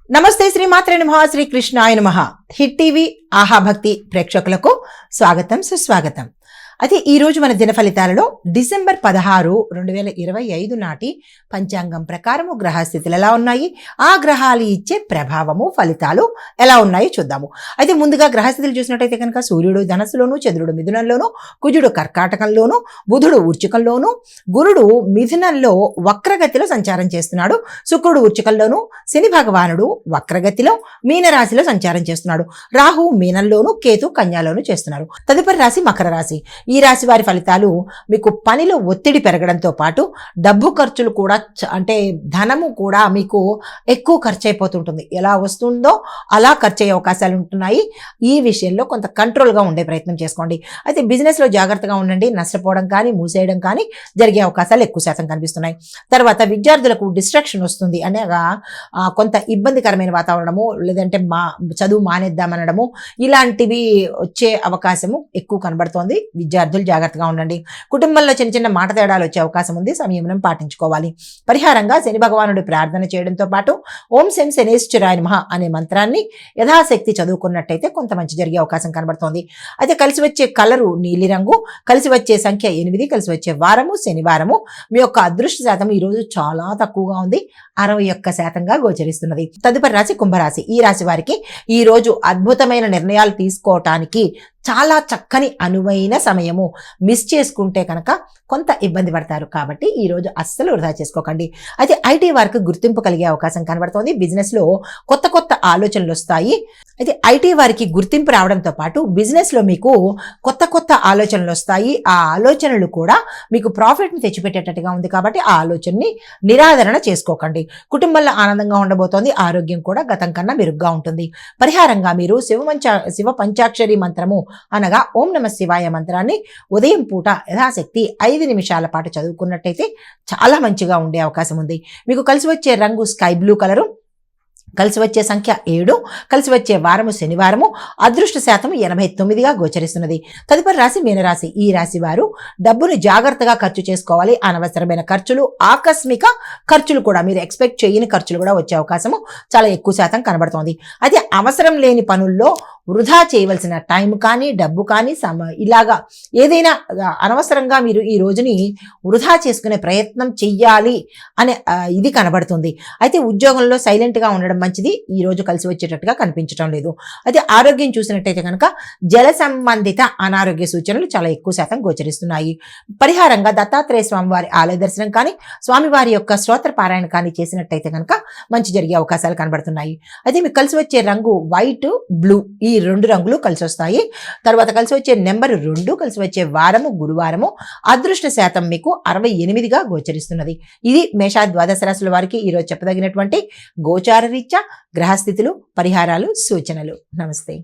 నమస్తే శ్రీమాత్రే నమః శ్రీ కృష్ణాయ నమః. హిట్ టీవీ ఆహా భక్తి ప్రేక్షకులకు స్వాగతం సుస్వాగతం. అయితే ఈరోజు మన దిన ఫలితాలలో డిసెంబర్ 16, 2025 నాటి పంచాంగం ప్రకారము గ్రహస్థితులు ఎలా ఉన్నాయి, ఆ గ్రహాలు ఇచ్చే ప్రభావము ఫలితాలు ఎలా ఉన్నాయో చూద్దాము. అయితే ముందుగా గ్రహస్థితులు చూసినట్టయితే కనుక సూర్యుడు ధనస్సులోను, చంద్రుడు మిథునంలోను, కుజుడు కర్కాటకంలోను, బుధుడు వృశ్చికంలోను, గురుడు మిథునంలో వక్రగతిలో సంచారం చేస్తున్నాడు, శుక్రుడు వృశ్చికంలోను, శని భగవానుడు వక్రగతిలో మీనరాశిలో సంచారం చేస్తున్నాడు, రాహు మీనంలోను, కేతు కన్యాలోను చేస్తున్నారు. తదుపరి రాశి మకర రాశి. ఈ రాశి వారి ఫలితాలు మీకు పనిలో ఒత్తిడి పెరగడంతో పాటు డబ్బు ఖర్చులు కూడా అంటే ధనము కూడా మీకు ఎక్కువ ఖర్చు అయిపోతుంటుంది. ఎలా వస్తుందో అలా ఖర్చు అయ్యే అవకాశాలు ఉంటున్నాయి. ఈ విషయంలో కొంత కంట్రోల్గా ఉండే ప్రయత్నం చేసుకోండి. అయితే బిజినెస్లో జాగ్రత్తగా ఉండండి. నష్టపోవడం కానీ మూసేయడం కానీ జరిగే అవకాశాలు ఎక్కువ శాతం కనిపిస్తున్నాయి. తర్వాత విద్యార్థులకు డిస్ట్రాక్షన్ వస్తుంది, అనగా కొంత ఇబ్బందికరమైన వాతావరణము, లేదంటే చదువు మానేద్దామనడము ఇలాంటివి వచ్చే అవకాశము ఎక్కువ కనబడుతోంది. విద్యార్థులు జాగ్రత్తగా ఉండండి. కుటుంబంలో చిన్న చిన్న మాట తేడాలు వచ్చే అవకాశం ఉంది. సంయమనం పాటించుకోవాలి. పరిహారంగా శని భగవానుడి ప్రార్థన చేయడంతో పాటు ఓం శం శనేశ్వరాయ నమః అనే మంత్రాన్ని యథాశక్తి చదువుకున్నట్టయితే కొంత మంచి జరిగే అవకాశం కనబడుతోంది. అయితే కలిసి వచ్చే కలరు నీలిరంగు, కలిసి వచ్చే సంఖ్య 8, కలిసి వచ్చే వారము శనివారము. మీ యొక్క అదృష్ట శాతం ఈరోజు చాలా తక్కువగా ఉంది, 61% గోచరిస్తున్నది. తదుపరి రాశి కుంభరాశి. ఈ రాశి వారికి ఈ రోజు అద్భుతమైన నిర్ణయాలు తీసుకోవటానికి చాలా చక్కని అనువైన సమయము. మిస్ చేసుకుంటే కనుక కొంత ఇబ్బంది పడతారు, కాబట్టి ఈరోజు అస్సలు వృధా చేసుకోకండి. అయితే ఐటీ వారికి గుర్తింపు కలిగే అవకాశం కనబడుతోంది. బిజినెస్లో కొత్త కొత్త ఆలోచనలు వస్తాయి. అయితే ఐటీ వారికి గుర్తింపు రావడంతో పాటు బిజినెస్లో మీకు కొత్త కొత్త ఆలోచనలు వస్తాయి. ఆ ఆలోచనలు కూడా మీకు ప్రాఫిట్ని తెచ్చిపెట్టేటట్టుగా ఉంది, కాబట్టి ఆ ఆలోచనని నిరాదరణ చేసుకోకండి. కుటుంబంలో ఆనందంగా ఉండబోతోంది. ఆరోగ్యం కూడా గతం కన్నా మెరుగ్గా ఉంటుంది. పరిహారంగా మీరు శివ పంచాక్షరి మంత్రము అనగా ఓం నమ శివాయ మంత్రాన్ని ఉదయం పూట యథాశక్తి 5 నిమిషాల పాటు చదువుకున్నట్టయితే చాలా మంచిగా ఉండే అవకాశం ఉంది. మీకు కలిసి వచ్చే రంగు స్కై బ్లూ కలరు, కలిసి వచ్చే సంఖ్య 7, కలిసి వచ్చే వారము శనివారము. అదృష్ట శాతం 89గా గోచరిస్తున్నది. తదుపరి రాశి మీనరాశి. ఈ రాశి వారు డబ్బును జాగ్రత్తగా ఖర్చు చేసుకోవాలి. అనవసరమైన ఖర్చులు, ఆకస్మిక ఖర్చులు కూడా, మీరు ఎక్స్పెక్ట్ చేయని ఖర్చులు కూడా వచ్చే అవకాశము చాలా ఎక్కువ శాతం కనబడుతోంది. అయితే అవసరం లేని పనుల్లో వృధా చేయవలసిన టైం కానీ, డబ్బు కానీ, ఇలాగా ఏదైనా అనవసరంగా మీరు ఈ రోజుని వృధా చేసుకునే ప్రయత్నం చెయ్యాలి అనే ఇది కనబడుతుంది. అయితే ఉద్యోగంలో సైలెంట్గా ఉండడం మంచిది. ఈ రోజు కలిసి వచ్చేటట్టుగా కనిపించడం లేదు. అయితే ఆరోగ్యం చూసినట్టయితే కనుక జల సంబంధిత అనారోగ్య సూచనలు చాలా ఎక్కువ శాతం గోచరిస్తున్నాయి. పరిహారంగా దత్తాత్రేయ స్వామివారి ఆలయ దర్శనం కానీ, స్వామివారి యొక్క స్తోత్ర పారాయణ కానీ చేసినట్టయితే కనుక మంచి జరిగే అవకాశాలు కనబడుతున్నాయి. అయితే మీకు కలిసి వచ్చే రంగు వైట్, బ్లూ, ఈ 2 రంగులు కలిసి వస్తాయి. తర్వాత కలిసి వచ్చే నెంబర్ 2, కలిసి వచ్చే వారము గురువారము. అదృష్ట శాతం మీకు 68గా గోచరిస్తున్నది. ఇది మేషా ద్వాదశ రాశుల వారికి ఈరోజు చెప్పదగినటువంటి గోచార రీత్యా గ్రహస్థితులు, పరిహారాలు, సూచనలు. నమస్తే.